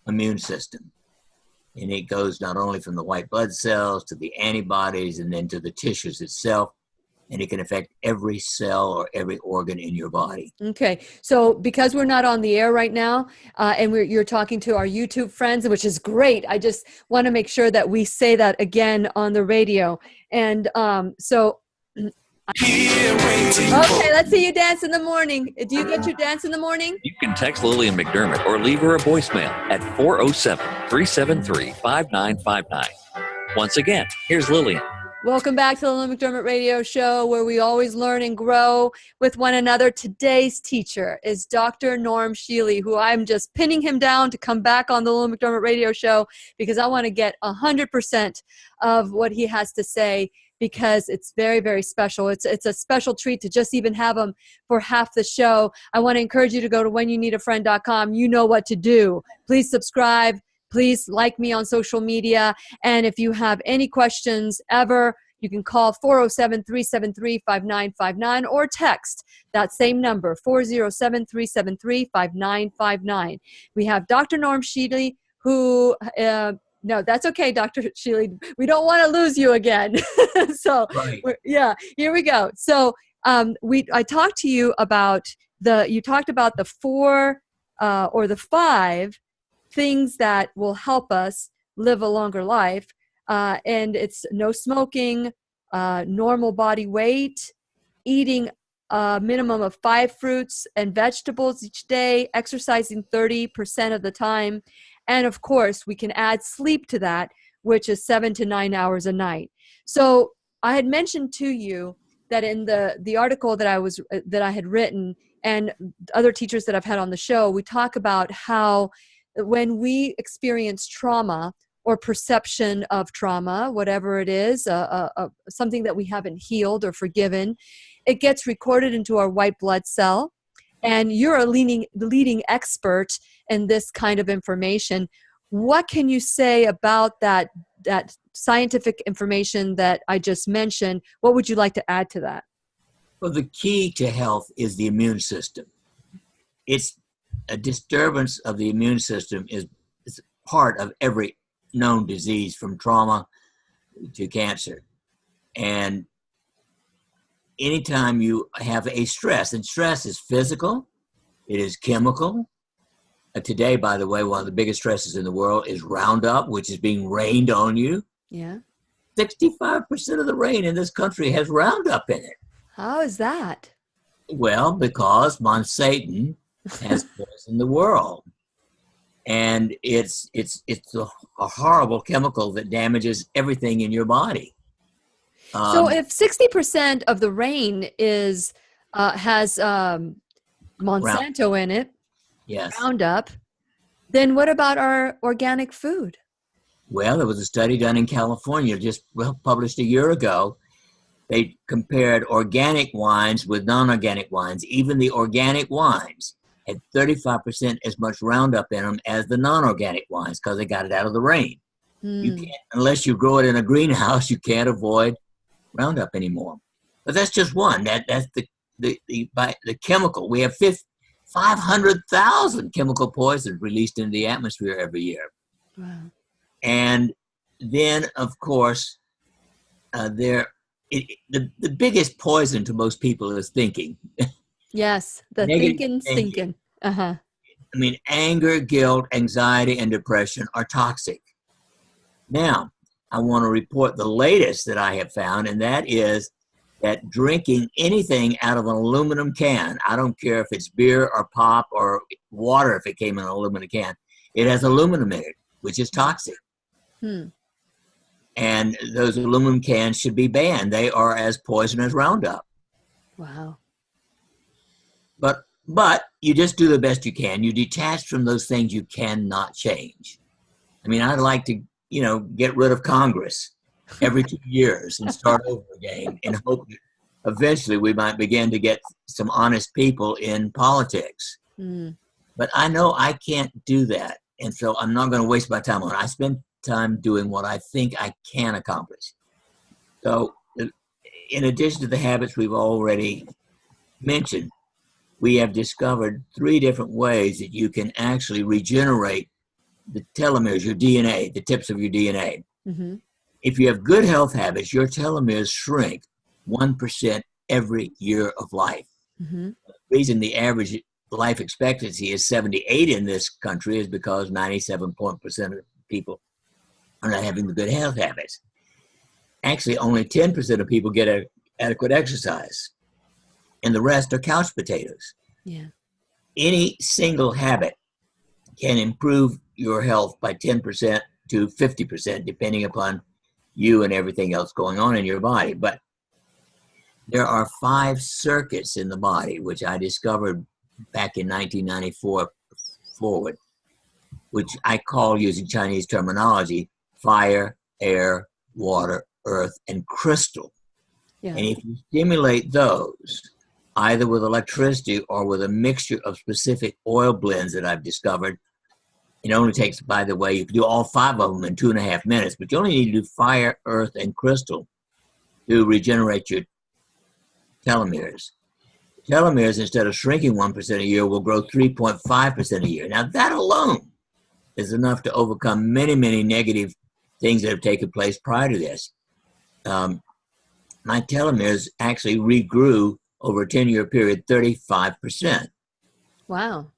immune system. And it goes not only from the white blood cells to the antibodies and then to the tissues itself. And it can affect every cell or every organ in your body. Okay. So because we're not on the air right now, and you're talking to our YouTube friends, which is great, I just want to make sure that we say that again on the radio. And okay, let's see you dance in the morning. Do you get your dance in the morning? You can text Lillian McDermott or leave her a voicemail at 407-373-5959. Once again, here's Lillian. Welcome back to the Lillian McDermott Radio Show, where we always learn and grow with one another. Today's teacher is Dr. Norm Schiele, who I'm just pinning him down to come back on the Lillian McDermott Radio Show, because I want to get 100% of what he has to say, because it's very, very special. It's a special treat to just even have him for half the show. I want to encourage you to go to whenyounneedafriend.com. You know what to do. Please subscribe. Please like me on social media. And if you have any questions ever, you can call 407-373-5959 or text that same number, 407-373-5959. We have Dr. Norm Schiele, who, no, that's okay, Dr. Shealy. We don't want to lose you again. So, right. Yeah, here we go. So I talked to you about you talked about the 4 or the 5 things that will help us live a longer life. And it's no smoking, normal body weight, eating a minimum of 5 fruits and vegetables each day, exercising 30% of the time. And of course, we can add sleep to that, which is 7 to 9 hours a night. So I had mentioned to you that in the article that I had written, and other teachers that I've had on the show, we talk about how when we experience trauma or perception of trauma, whatever it is, something that we haven't healed or forgiven, it gets recorded into our white blood cell. And you're a leading expert in this kind of information. What can you say about that scientific information that I just mentioned? What would you like to add to that? Well, the key to health is the immune system. It's a disturbance of the immune system is part of every known disease, from trauma to cancer. And anytime you have a stress, and stress is physical, it is chemical. Today, by the way, one of the biggest stresses in the world is Roundup, which is being rained on you. Yeah. 65% of the rain in this country has Roundup in it. How is that? Well, because Monsanto has poisoned the world. And it's a horrible chemical that damages everything in your body. So if 60% of the rain has Monsanto in it, yes, Roundup, then what about our organic food? Well, there was a study done in California just published a year ago. They compared organic wines with non-organic wines. Even the organic wines had 35% as much Roundup in them as the non-organic wines because they got it out of the rain. You can't, unless you grow it in a greenhouse, you can't avoid Roundup anymore. But that's just one. That's the chemical. We have 500,000 chemical poisons released into the atmosphere every year. Wow. And then, of course, the biggest poison to most people is thinking. Yes, the thinking. Uh-huh. I mean, anger, guilt, anxiety, and depression are toxic. Now, I want to report the latest that I have found, and that is that drinking anything out of an aluminum can, I don't care if it's beer or pop or water if it came in an aluminum can, it has aluminum in it, which is toxic. And those aluminum cans should be banned. They are as poisonous as Roundup. Wow. But you just do the best you can. You detach from those things you cannot change. I mean, I'd like to, get rid of Congress every 2 years and start over again and hope that eventually we might begin to get some honest people in politics. But I know I can't do that. And so I'm not going to waste my time on it. I spend time doing what I think I can accomplish. So in addition to the habits we've already mentioned, we have discovered 3 different ways that you can actually regenerate the telomeres, your DNA, the tips of your DNA. Mm-hmm. If you have good health habits, your telomeres shrink 1% every year of life. Mm-hmm. The reason the average life expectancy is 78 in this country is because 97% of people are not having the good health habits. Actually, only 10% of people get adequate exercise, and the rest are couch potatoes. Yeah. Any single habit can improve your health by 10% to 50%, depending upon you and everything else going on in your body. But there are 5 circuits in the body, which I discovered back in 1994 forward, which I call, using Chinese terminology, fire, air, water, earth, and crystal. Yeah. And if you stimulate those, either with electricity or with a mixture of specific oil blends that I've discovered, it only takes, by the way, you can do all 5 of them in 2.5 minutes, but you only need to do fire, earth, and crystal to regenerate your telomeres. Telomeres, instead of shrinking 1% a year, will grow 3.5% a year. Now, that alone is enough to overcome many, many negative things that have taken place prior to this. My telomeres actually regrew over a 10-year period 35%. Wow.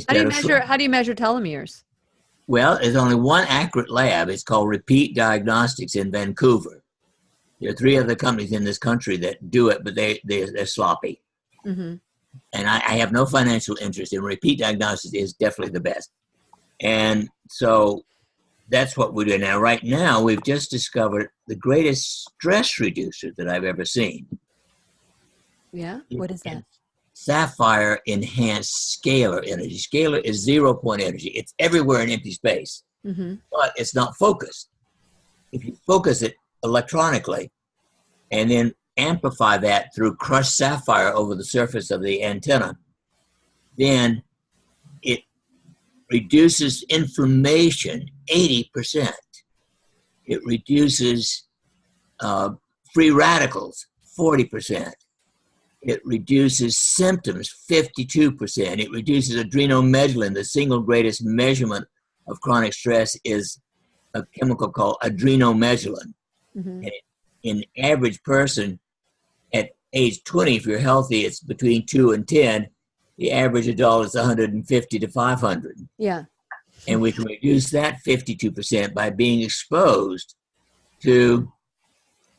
How do you measure telomeres? Well, there's only one accurate lab. It's called Repeat Diagnostics in Vancouver. There are 3 other companies in this country that do it, but they're sloppy. Mm-hmm. And I have no financial interest in repeat diagnosis is definitely the best. And so that's what we're doing now. Right now, we've just discovered the greatest stress reducer that I've ever seen. Yeah? What is that? Sapphire enhanced scalar energy. Scalar is 0 point energy. It's everywhere in empty space, Mm-hmm. but it's not focused. If you focus it electronically and then amplify that through crushed sapphire over the surface of the antenna, then it reduces inflammation 80%. It reduces free radicals 40%. It reduces symptoms 52%. It reduces adrenomedullin. The single greatest measurement of chronic stress is a chemical called adrenomedullin. Mm-hmm. And in the average person at age 20, if you're healthy, it's between 2 and 10. The average adult is 150 to 500. Yeah. And we can reduce that 52% by being exposed to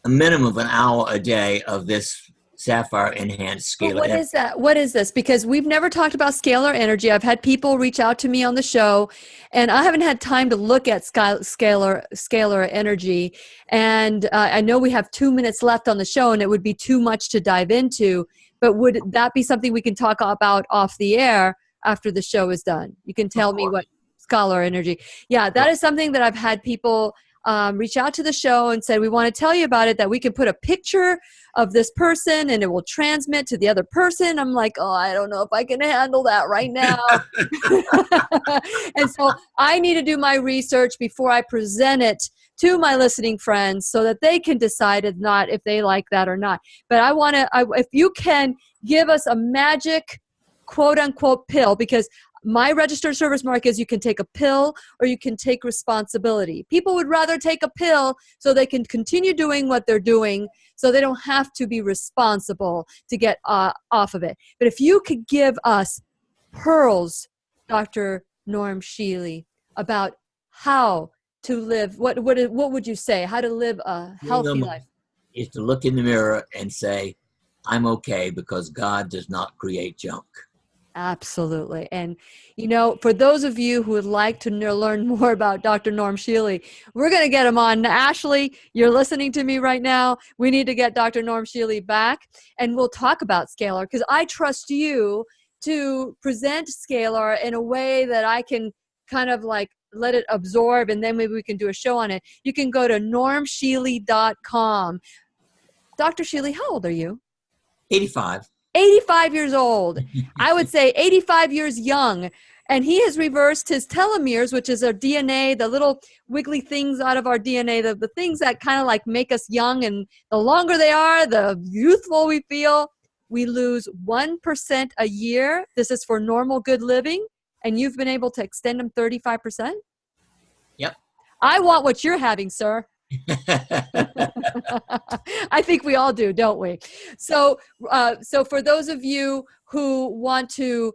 a minimum of an hour a day of this sapphire enhanced But scalar what energy. is that? What is this? Because we've never talked about scalar energy. I've had people reach out to me on the show, and I haven't had time to look at scalar energy. And I know we have 2 minutes left on the show, and it would be too much to dive into. But would that be something we can talk about off the air after the show is done? You can tell me what scalar energy. Yeah, that is something that I've had people reach out to the show and said, we want to tell you about it, that we can put a picture of this person and it will transmit to the other person. I'm like, oh, I don't know if I can handle that right now. And so I need to do my research before I present it to my listening friends so that they can decide if they like that or not. But I want to, if you can give us a magic quote unquote pill, because my registered service mark is you can take a pill or you can take responsibility. People would rather take a pill so they can continue doing what they're doing so they don't have to be responsible to get off of it. But if you could give us pearls, Dr. Norm Schiele, about how to live, what would you say? How to live a healthy life? Is to look in the mirror and say, I'm okay because God does not create junk. Absolutely. And, for those of you who would like to learn more about Dr. Norm Schiele, we're going to get him on. Ashley, you're listening to me right now. We need to get Dr. Norm Schiele back, and we'll talk about scalar, because I trust you to present scalar in a way that I can kind of like let it absorb, and then maybe we can do a show on it. You can go to normschiele.com. Dr. Shealy, how old are you? 85. 85 years old. I would say 85 years young. And he has reversed his telomeres, which is our DNA, the little wiggly things out of our DNA, the things that kind of like make us young. And the longer they are, the youthful we feel. We lose 1% a year. This is for normal good living. And you've been able to extend them 35%? Yep. I want what you're having, sir. I think we all do, don't we? So for those of you who want to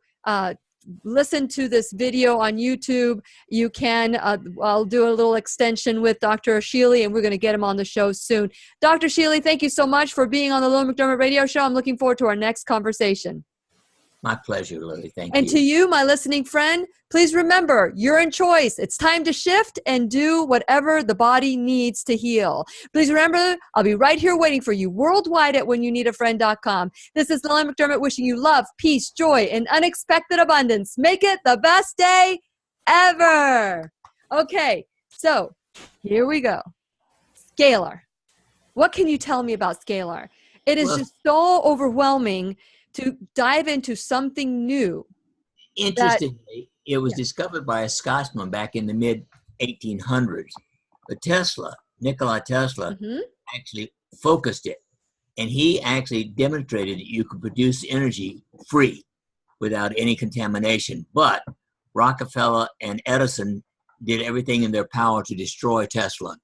listen to this video on YouTube, you can, I'll do a little extension with Dr. Shealy, and we're going to get him on the show soon. Dr. Shealy, thank you so much for being on the Lillian McDermott Radio Show. I'm looking forward to our next conversation. My pleasure, Lily. Thank you. And to you, my listening friend, please remember, you're in choice. It's time to shift and do whatever the body needs to heal. Please remember, I'll be right here waiting for you worldwide at whenyounneedafriend.com. This is Lillian McDermott wishing you love, peace, joy, and unexpected abundance. Make it the best day ever. Okay, so here we go. Scalar. What can you tell me about scalar? It is just so overwhelming to dive into something new. Interestingly, it was discovered by a Scotsman back in the mid-1800s. But Nikola Tesla, actually focused it. And he actually demonstrated that you could produce energy free without any contamination. But Rockefeller and Edison did everything in their power to destroy Tesla.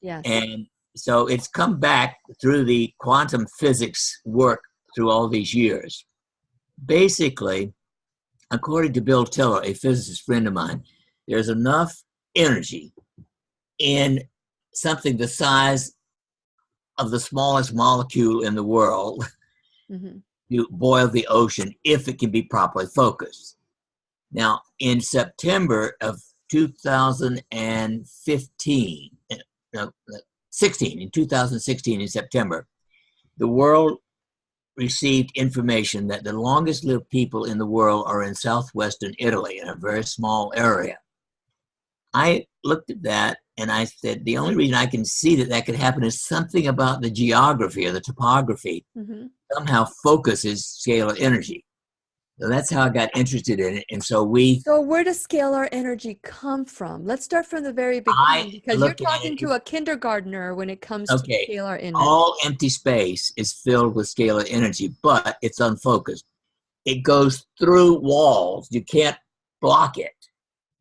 Yes. And so it's come back through the quantum physics work through all these years. Basically, according to Bill Tiller, a physicist friend of mine, there's enough energy in something the size of the smallest molecule in the world Mm-hmm. to boil the ocean if it can be properly focused. Now, in September of 2015, no, 16, in 2016 in September, the world received information that the longest lived people in the world are in southwestern Italy in a very small area. I looked at that and I said, the only reason I can see that that could happen is something about the geography or the topography Mm-hmm. somehow focuses scalar energy. So that's how I got interested in it. And so So where does scalar energy come from? Let's start from the very beginning, I because you're looked at talking it. to a kindergartner when it comes to Okay, scalar energy. all empty space is filled with scalar energy, but it's unfocused. It goes through walls. You can't block it,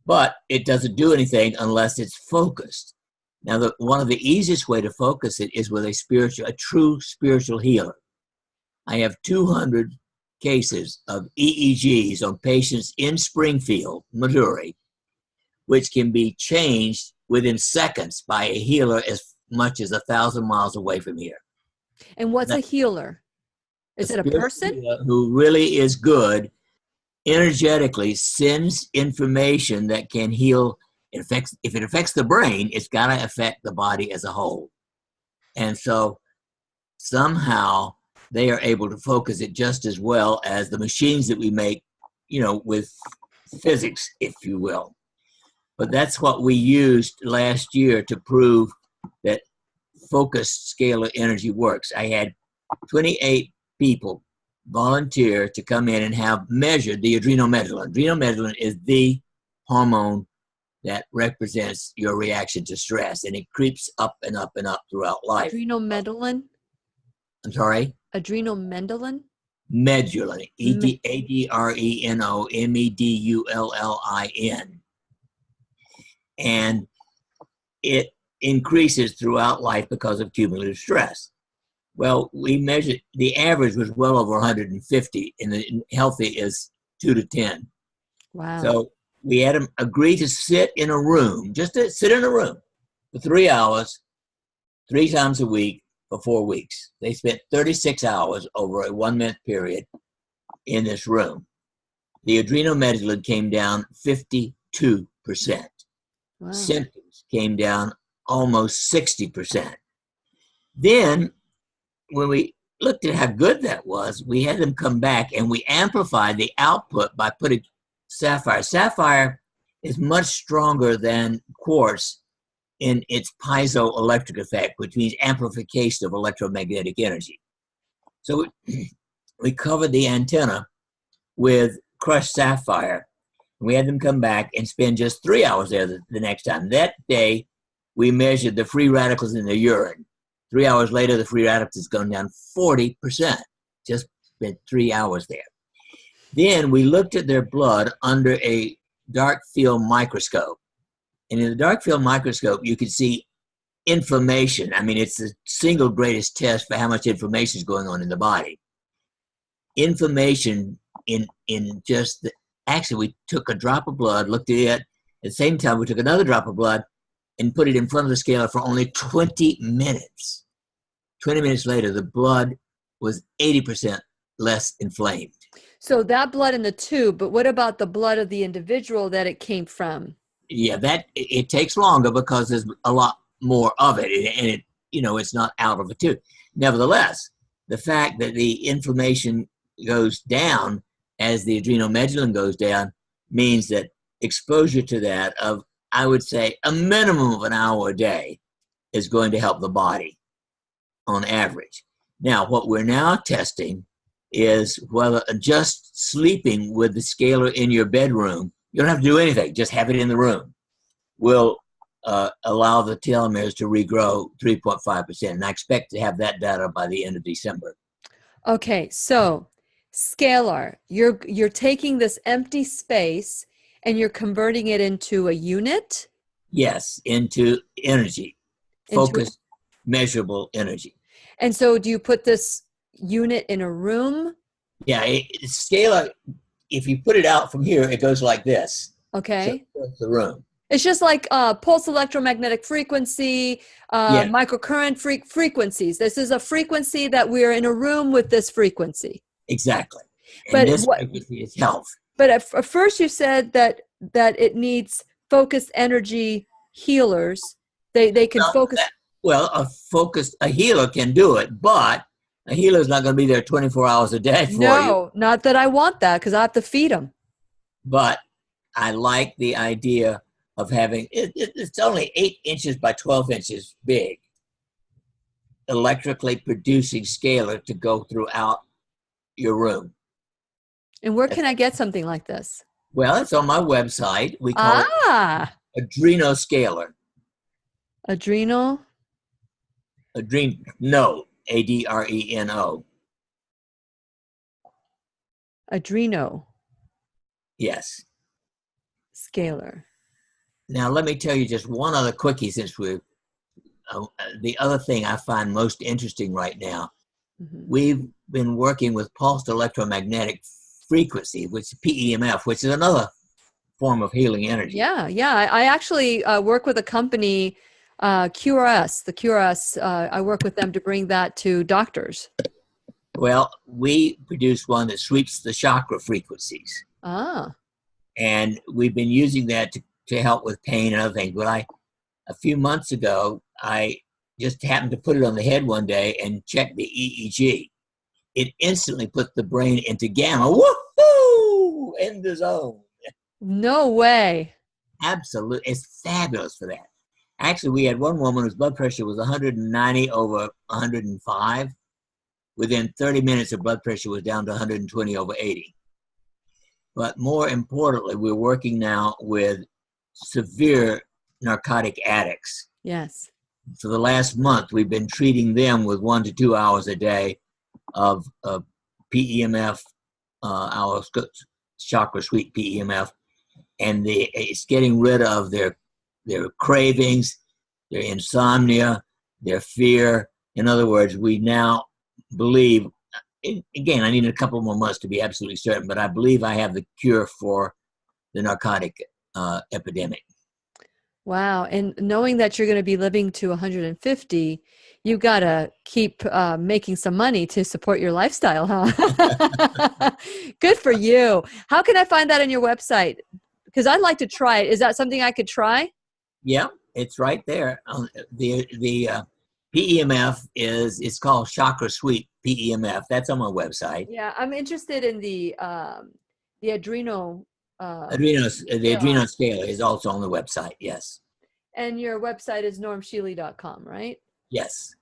but it doesn't do anything unless it's focused. Now, one of the easiest way to focus it is with a true spiritual healer. I have 200 cases of EEGs on patients in Springfield, Missouri, which can be changed within seconds by a healer as much as 1,000 miles away from here. And what's a healer? Is it a person? Who really is good, energetically sends information that can heal. If it affects the brain, it's got to affect the body as a whole. And so somehow they are able to focus it just as well as the machines that we make, with physics, if you will. But that's what we used last year to prove that focused scalar energy works. I had 28 people volunteer to come in and have measured the adrenomedullin. Adrenomedullin is the hormone that represents your reaction to stress, and it creeps up and up and up throughout life. Adrenomedullin? I'm sorry? Adrenomedullin? Medullin, Adrenomedullin. And it increases throughout life because of cumulative stress. Well, we measured, the average was well over 150, and the healthy is 2 to 10. Wow. So we had them agree to sit in a room, just to sit in a room for 3 hours, 3 times a week for 4 weeks. They spent 36 hours over a 1 month period in this room. The adrenomedullin came down 52%. Wow. Symptoms came down almost 60%. Then, when we looked at how good that was, we had them come back and we amplified the output by putting sapphire. Sapphire is much stronger than quartz in its piezoelectric effect, which means amplification of electromagnetic energy. So we covered the antenna with crushed sapphire. We had them come back and spend just 3 hours there the next time. That day, we measured the free radicals in the urine. 3 hours later, the free radicals has gone down 40%. Just spent 3 hours there. Then we looked at their blood under a dark field microscope. And in the dark field microscope, you could see inflammation. I mean, it's the single greatest test for how much inflammation is going on in the body. Inflammation in just the, actually, we took a drop of blood, looked at it. At the same time, we took another drop of blood and put it in front of the scaler for only 20 minutes. 20 minutes later, the blood was 80% less inflamed. So that blood in the tube, but what about the blood of the individual that it came from? Yeah, it takes longer because there's a lot more of it, and it it's not out of a tube. Nevertheless, the fact that the inflammation goes down as the adrenomedullin goes down means that exposure to that of, I would say, a minimum of an hour a day is going to help the body on average. Now, what we're now testing is whether just sleeping with the scaler in your bedroom, you don't have to do anything, just have it in the room, will allow the telomeres to regrow 3.5%. And I expect to have that data by the end of December. Okay, so scalar, you're taking this empty space and you're converting it into a unit? Yes, into energy, focused, measurable energy. And so do you put this unit in a room? Yeah, scalar, if you put it out from here, it goes like this. Okay. So it's the room. It's just like pulse electromagnetic frequency, Yeah, microcurrent frequencies. This is a frequency that we're in a room with this frequency. exactly. And But this frequency is health. But at first you said that it needs focused energy healers. They can focus. A healer can do it, but a healer's not going to be there 24 hours a day for you. No, not that I want that, because I have to feed them. But I like the idea of having it's only 8 inches by 12 inches big, electrically producing scalar to go throughout your room. And where can I get something like this? Well, it's on my website. We call it Adrenoscalar. Adrenal? Adreno, Adreno. Adreno. Yes. Scalar. Now, let me tell you just one other quickie since we're the other thing I find most interesting right now. Mm-hmm. We've been working with pulsed electromagnetic frequency, which is PEMF, which is another form of healing energy. Yeah. I actually work with a company, QRS. The QRS, I work with them to bring that to doctors. Well, we produce one that sweeps the chakra frequencies. And we've been using that to help with pain and other things. But a few months ago, I just happened to put it on the head one day and checked the EEG. It instantly put the brain into gamma. Woohoo! In the zone. No way. Absolutely. It's fabulous for that. Actually, we had one woman whose blood pressure was 190 over 105. Within 30 minutes, her blood pressure was down to 120 over 80. But more importantly, we're working now with severe narcotic addicts. Yes. For the last month, we've been treating them with 1 to 2 hours a day of PEMF, our chakra sweep PEMF, and it's getting rid of their cravings, their insomnia, their fear. In other words, we now believe, again, I need a couple more months to be absolutely certain, but I believe I have the cure for the narcotic epidemic. Wow. And knowing that you're going to be living to 150, you got to keep making some money to support your lifestyle, huh? Good for you. How can I find that on your website? Because I'd like to try it. Is that something I could try? Yeah, it's right there. The PEMF it's called Chakra Sweep PEMF. That's on my website. Yeah, I'm interested in the adrenal. The Adrenoscalar is also on the website, yes. And your website is normschiele.com, right? Yes.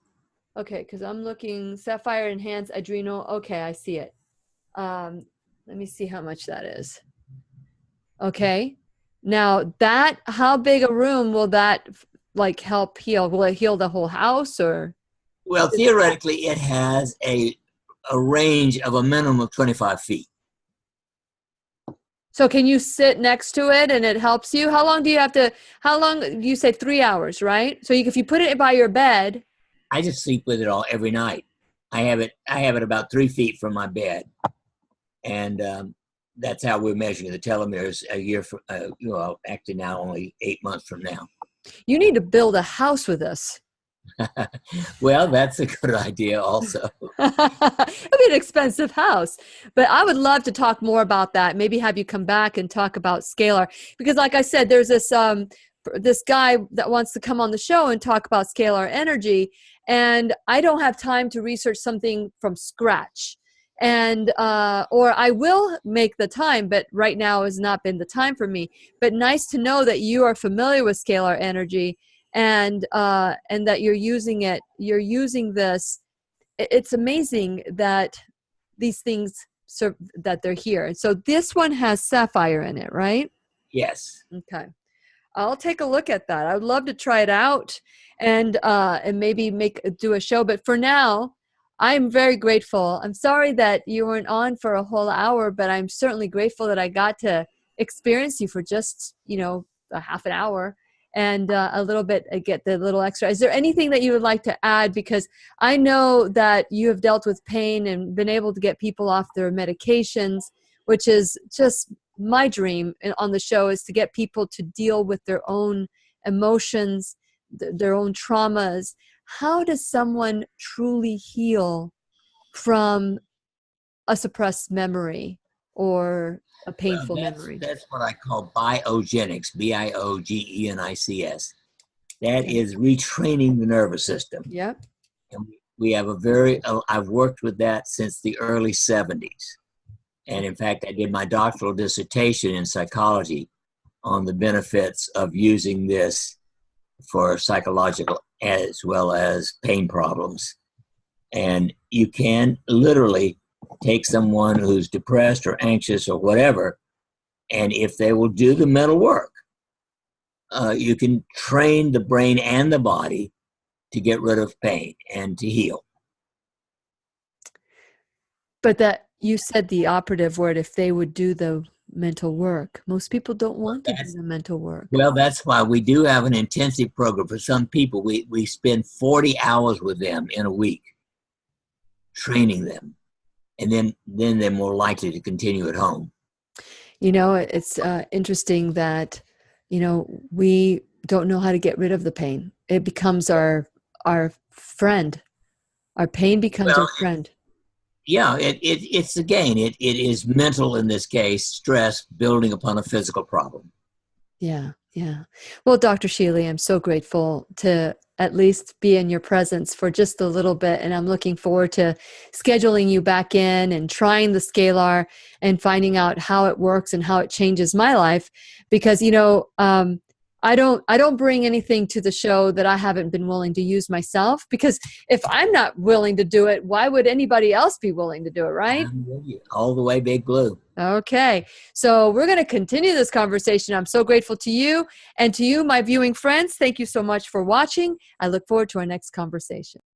Okay, because I'm looking Sapphire Enhanced Adrenal. Okay, I see it. Let me see how much that is. Okay. Now how big a room will that like help heal? Will it heal the whole house or? Well, theoretically, it has a range of a minimum of 25 feet. So can you sit next to it and it helps you? How long do you say 3 hours, right? So if you put it by your bed. I just sleep with it every night. I have it about 3 feet from my bed. And that's how we're measuring the telomeres a year from, actually now only 8 months from now. You need to build a house with us. Well, that's a good idea also. It'll be an expensive house, but I would love to talk more about that. Maybe have you come back and talk about scalar, because like I said, there's this guy that wants to come on the show and talk about scalar energy, and I don't have time to research something from scratch. And or I will make the time, but right now has not been the time for me. But nice to know that you are familiar with scalar energy and that you're using it. You're using this. It's amazing that these things that they're here. So this one has sapphire in it, right? Yes. Okay. I'll take a look at that. I'd love to try it out and maybe do a show. But for now, I'm very grateful. I'm sorry that you weren't on for a whole hour, but I'm certainly grateful that I got to experience you for just, a half an hour and a little bit, get the little extra. Is there anything that you would like to add? Because I know that you have dealt with pain and been able to get people off their medications, which is just my dream on the show is to get people to deal with their own emotions, their own traumas. How does someone truly heal from a suppressed memory or a painful memory? That's what I call biogenics, biogenics. That Okay. is retraining the nervous system. Yep. And we have I've worked with that since the early 70s. And in fact, I did my doctoral dissertation in psychology on the benefits of using this for psychological as well as pain problems. And you can literally take someone who's depressed or anxious or whatever, and if they will do the mental work, you can train the brain and the body to get rid of pain and to heal. But that you said the operative word, if they would do the mental work. Most people don't want to do the mental work. Well, that's why we do have an intensive program for some people. We spend 40 hours with them in a week, training them. And then they're more likely to continue at home. You know, it's interesting that, you know, we don't know how to get rid of the pain. It becomes our friend. Our pain becomes our friend. Yeah, it's again, it is mental in this case, stress building upon a physical problem. Yeah, yeah. Well, Dr. Shealy, I'm so grateful to at least be in your presence for just a little bit. And I'm looking forward to scheduling you back in and trying the scalar and finding out how it works and how it changes my life. Because, you know, I don't bring anything to the show that I haven't been willing to use myself, because if I'm not willing to do it, why would anybody else be willing to do it, right? I'm with you. All the way, Big Blue. Okay. So we're going to continue this conversation. I'm so grateful to you, and to you, my viewing friends. Thank you so much for watching. I look forward to our next conversation.